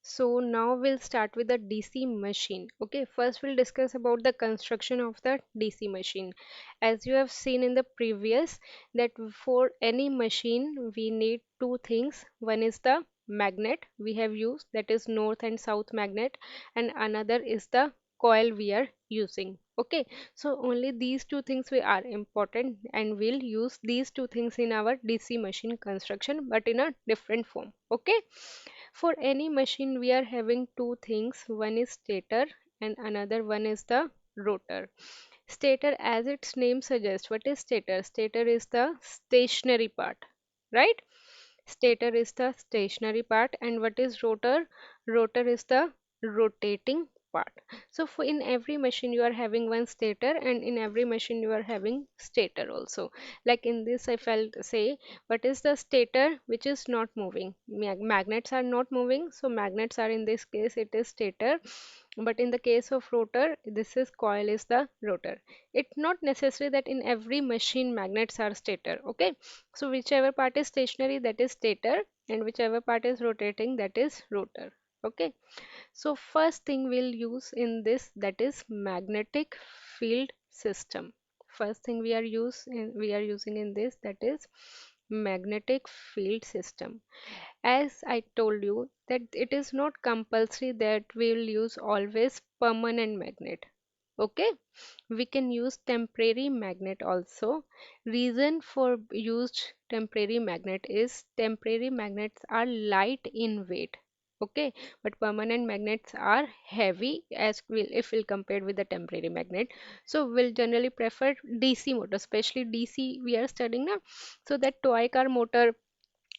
So now we'll start with the DC machine. Okay, first we'll discuss about the construction of the DC machine. As you have seen in the previous, that for any machine we need two things. One is the magnet we have used, that is north and south magnet, and another is the coil we are using. Okay, so only these two things we are important, and we'll use these two things in our DC machine construction, but in a different form. Okay, for any machine we are having two things, one is stator and another one is the rotor. Stator, as its name suggests, what is stator? Stator is the stationary part, right? Stator is the stationary part, and what is rotor? Rotor is the rotating part. So for in every machine you are having one stator, and in every machine you are having stator also. Like in this, if I'll say, what is the stator which is not moving? Magnets are not moving, so magnets are, in this case it is stator. But in the case of rotor, this is coil is the rotor. It's not necessary that in every machine magnets are stator. Okay, so whichever part is stationary, that is stator, and whichever part is rotating, that is rotor. Okay, so first thing we'll use in this, that is magnetic field system. First thing we are using in this, that is magnetic field system. As I told you that it is not compulsory that we will use always permanent magnet. Okay, we can use temporary magnet also. Reason for used temporary magnet is temporary magnets are light in weight. Okay, but permanent magnets are heavy, as will if we'll compare with the temporary magnet. So we'll generally prefer DC motor, especially DC we are studying now. So that toy car motor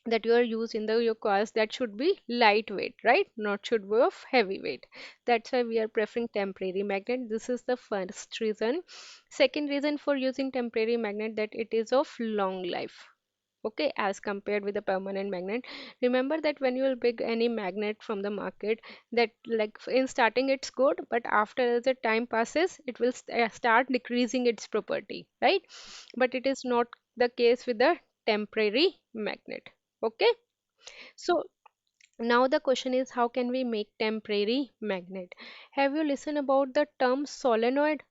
that you are used in the your cars, that should be lightweight, right? Not should be of heavyweight. That's why we are preferring temporary magnet. This is the first reason. Second reason for using temporary magnet, that it is of long life. Okay, as compared with the permanent magnet. Remember that when you will pick any magnet from the market, that like in starting it's good, but after as the time passes it will start decreasing its property, right? But it is not the case with the temporary magnet. Okay, so now the question is, how can we make temporary magnet? Have you listened about the term solenoid?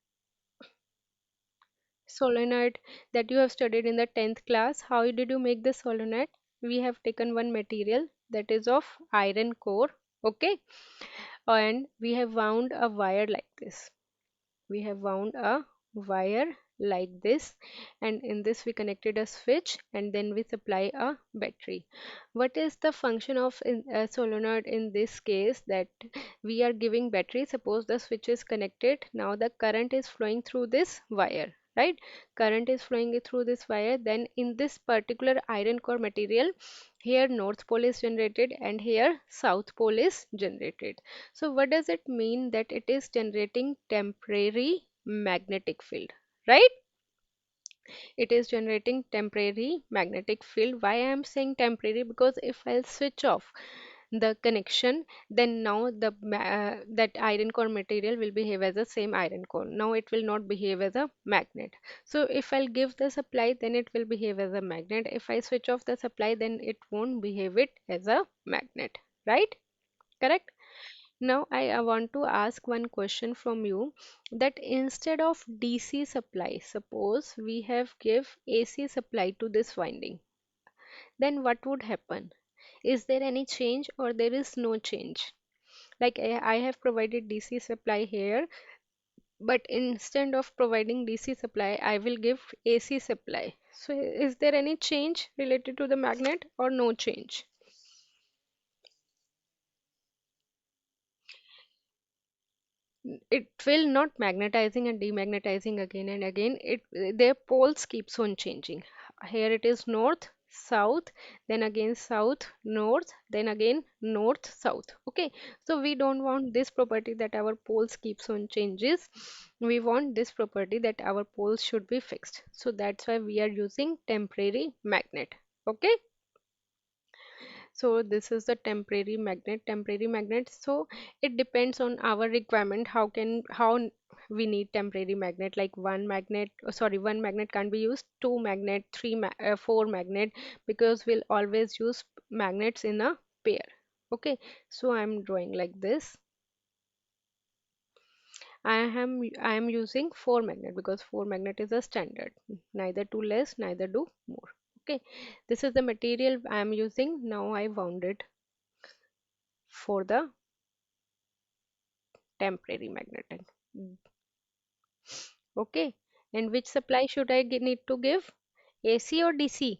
Solenoid that you have studied in the 10th class. How did you make the solenoid? We have taken one material that is of iron core. Okay, and we have wound a wire like this. We have wound a wire like this, and in this we connected a switch, and then we supply a battery. What is the function of a solenoid in this case? That we are giving battery. Suppose the switch is connected, now the current is flowing through this wire, right? Current is flowing through this wire. Then in this particular iron core material, here north pole is generated and here south pole is generated. So what does it mean? That it is generating temporary magnetic field, right? It is generating temporary magnetic field. Why I am saying temporary? Because if I'll switch off the connection, then now that iron core material will behave as the same iron core. Now it will not behave as a magnet. So if I'll give the supply, then it will behave as a magnet. If I switch off the supply, then it won't behave it as a magnet, right? Correct. Now I want to ask one question from you, that instead of DC supply, suppose we have give AC supply to this winding, then what would happen? Is there any change or there is no change? Like I have provided DC supply here, but instead of providing DC supply, I will give AC supply. So is there any change related to the magnet or no change? It will not magnetizing and demagnetizing again and again. It their poles keeps on changing. Here it is north south, then again south north, then again north south. Okay, so we don't want this property that our poles keeps on changes. We want this property that our poles should be fixed. So that's why we are using temporary magnet. Okay, so this is the temporary magnet. So it depends on our requirement, how we need temporary magnet. Like one magnet, sorry, one magnet can't be used, two magnet, four magnet, because we'll always use magnets in a pair. Okay, so I'm drawing like this. I am using 4 magnet because 4 magnet is a standard, neither too less, neither do more. Okay, this is the material I am using. Now I wound it for the temporary magnetic. Okay, and which supply should I need to give? AC or DC?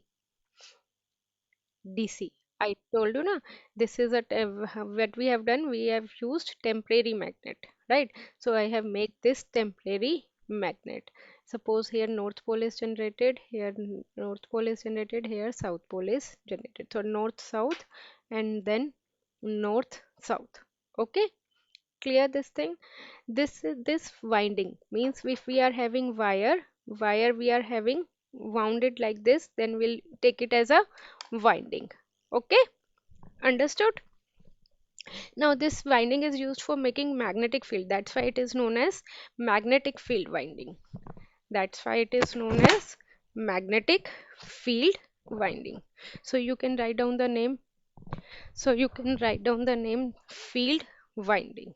DC. I told you na, this is what we have done. We have used temporary magnet, right? So I have made this temporary magnet. Suppose here North Pole is generated, here North Pole is generated, here South Pole is generated. So North South and then North South. Okay, clear this thing. This winding means if we are having wire we are having wounded like this, then we'll take it as a winding. Okay, understood. Now this winding is used for making magnetic field, that's why it is known as magnetic field winding. That's why it is known as magnetic field winding. So you can write down the name, field winding.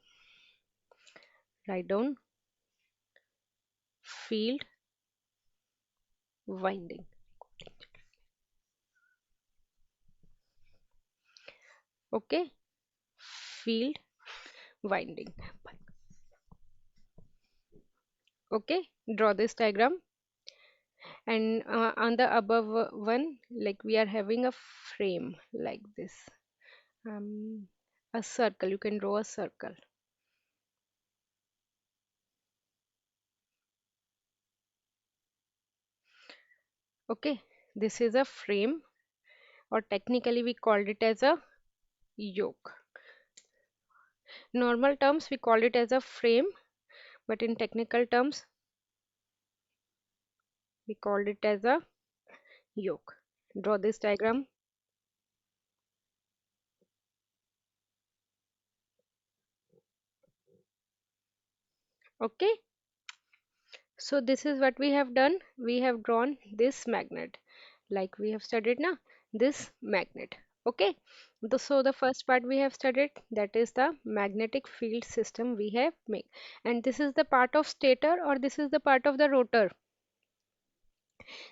Write down field winding. Okay, field winding. Okay, draw this diagram, and on the above one, like we are having a frame like this, um, a circle, you can draw a circle. Okay, this is a frame, or technically we called it as a yoke. Normal terms we call it as a frame, but in technical terms we called it as a yoke. Draw this diagram. Okay, so this is what we have done. We have drawn this magnet, like we have studied now, this magnet. Okay, so the first part we have studied, that is the magnetic field system we have made. And this is the part of stator, or this is the part of the rotor?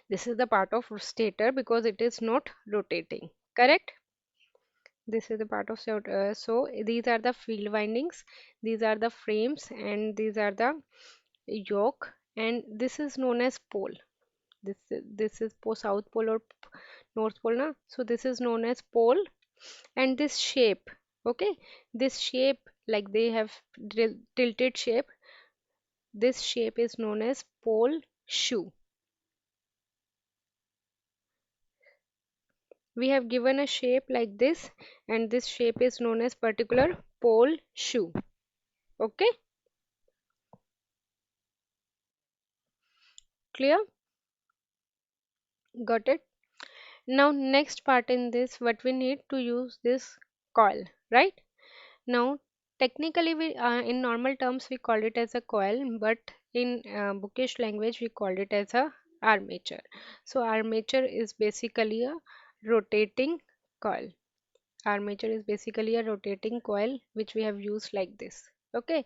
This is the part of stator because it is not rotating. Correct? This is the part of stator. So these are the field windings, these are the frames, and these are the yoke, and this is known as pole. This is south pole or north pole na, so this is known as pole. And this shape, okay, this shape, like they have tilted shape, this shape is known as pole shoe. We have given a shape like this, and this shape is known as particular pole shoe. Okay, clear? Got it. Now next part in this, what we need to use this coil, right? Now, technically, in normal terms we call it as a coil, but in bookish language we call it as a armature. So, armature is basically a rotating coil. Armature is basically a rotating coil which we have used like this. Okay,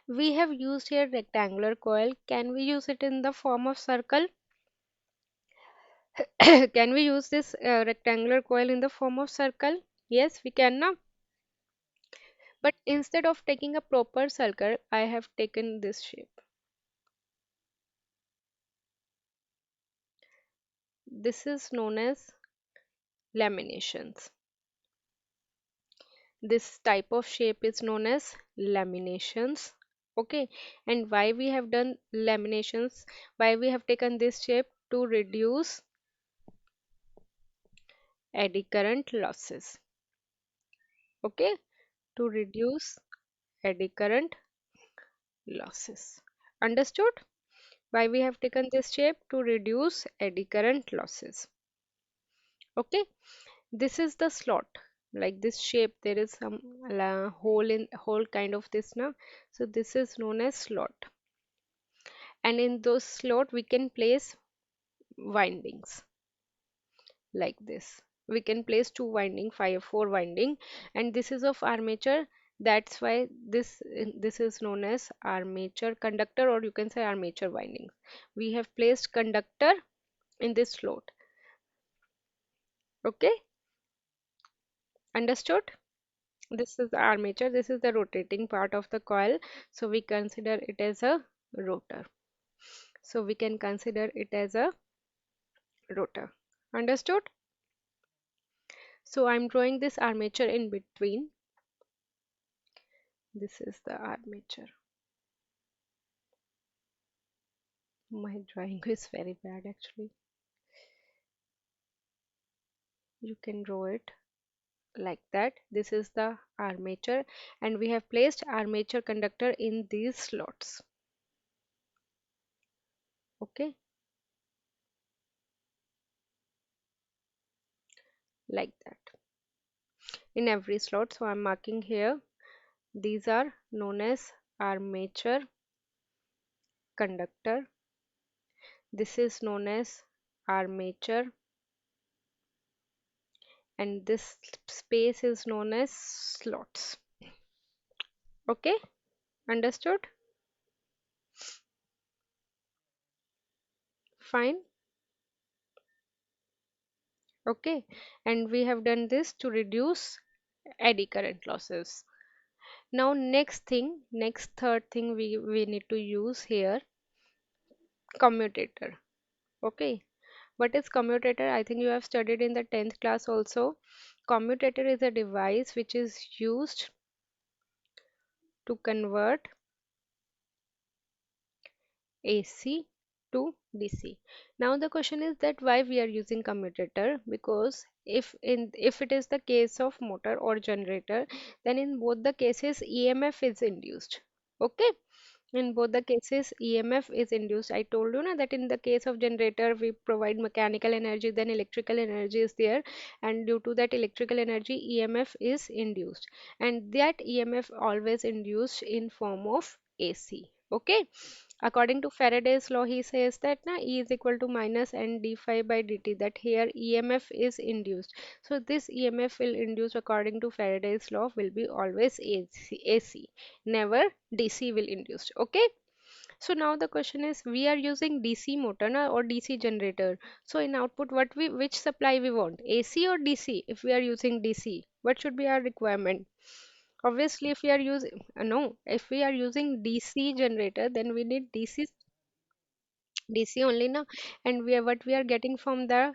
we have used here rectangular coil. Can we use it in the form of circle? Can we use this rectangular coil in the form of circle? Yes, we can now. But instead of taking a proper circle, I have taken this shape. This is known as laminations. This type of shape is known as laminations. Okay, and why we have done laminations? Why we have taken this shape? To reduce eddy current losses. Okay, to reduce eddy current losses. Understood? Why we have taken this shape? To reduce eddy current losses. Okay, this is the slot, like this shape, there is some hole kind of this now, so this is known as slot. And in those slot we can place windings like this. we can place two winding, four winding, and this is of armature. That's why this is known as armature conductor, or you can say armature windings. We have placed conductor in this slot. Okay, understood? This is the armature, this is the rotating part of the coil, so we consider it as a rotor. So we can consider it as a rotor. Understood? So I'm drawing this armature in between. This is the armature. My drawing is very bad actually. You can draw it like that. This is the armature, and we have placed armature conductor in these slots. Okay, like that in every slot. So I'm marking here. These are known as armature conductor. This is known as armature, and this space is known as slots. Okay, understood? Fine. Okay, and we have done this to reduce eddy current losses. Now next third thing we need to use here, commutator. Okay, what is commutator? I think you have studied in the 10th class also. Commutator is a device which is used to convert AC to DC. Now the question is that why we are using commutator, because if it is the case of motor or generator, then in both the cases EMF is induced. Okay, in both the cases EMF is induced. I told you na that in the case of generator we provide mechanical energy, then electrical energy is there, and due to that electrical energy EMF is induced, and that EMF always induced in form of AC. Okay, according to Faraday's law, he says that na E is equal to minus n d phi by dt, that here EMF is induced. So this EMF will induce according to Faraday's law will be always AC, never DC will induce. Okay, so now the question is we are using DC motor na, or DC generator. So in output what which supply we want, AC or DC? If we are using DC, what should be our requirement? Obviously if we are using no, if we are using DC generator, then we need DC only now, and what we are getting from the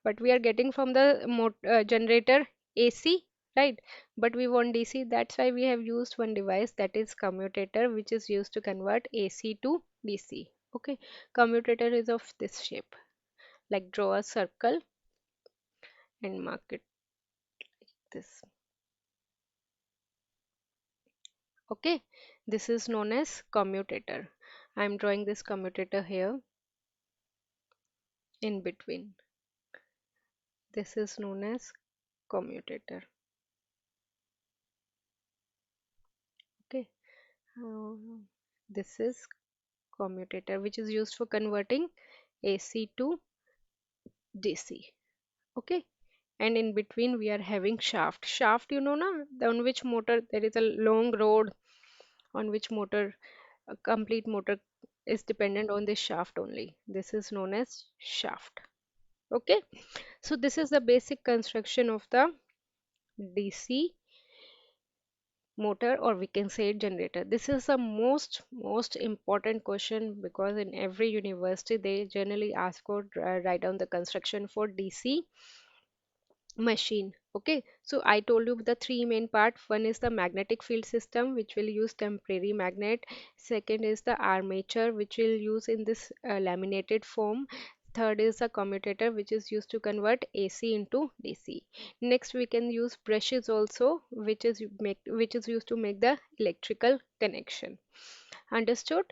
what we are getting from the generator, AC, right? But we want DC, that's why we have used one device, that is commutator, which is used to convert AC to DC. Okay, commutator is of this shape, like draw a circle and mark it this. Okay, this is known as commutator. I am drawing this commutator here in between. This is known as commutator. Okay, uh, this is commutator, which is used for converting AC to DC. Okay, and in between we are having shaft, you know na, on which motor there is a long rod, on which motor a complete motor is dependent on this shaft only. This is known as shaft. Okay, so this is the basic construction of the DC motor, or we can say generator. This is the most important question, because in every university they generally ask for write down the construction for DC machine. Okay, so I told you the three main part. One is the magnetic field system, which will use temporary magnet. Second is the armature, which will use in this laminated form. Third is the commutator, which is used to convert AC into DC. Next we can use brushes also, which is used to make the electrical connection. Understood?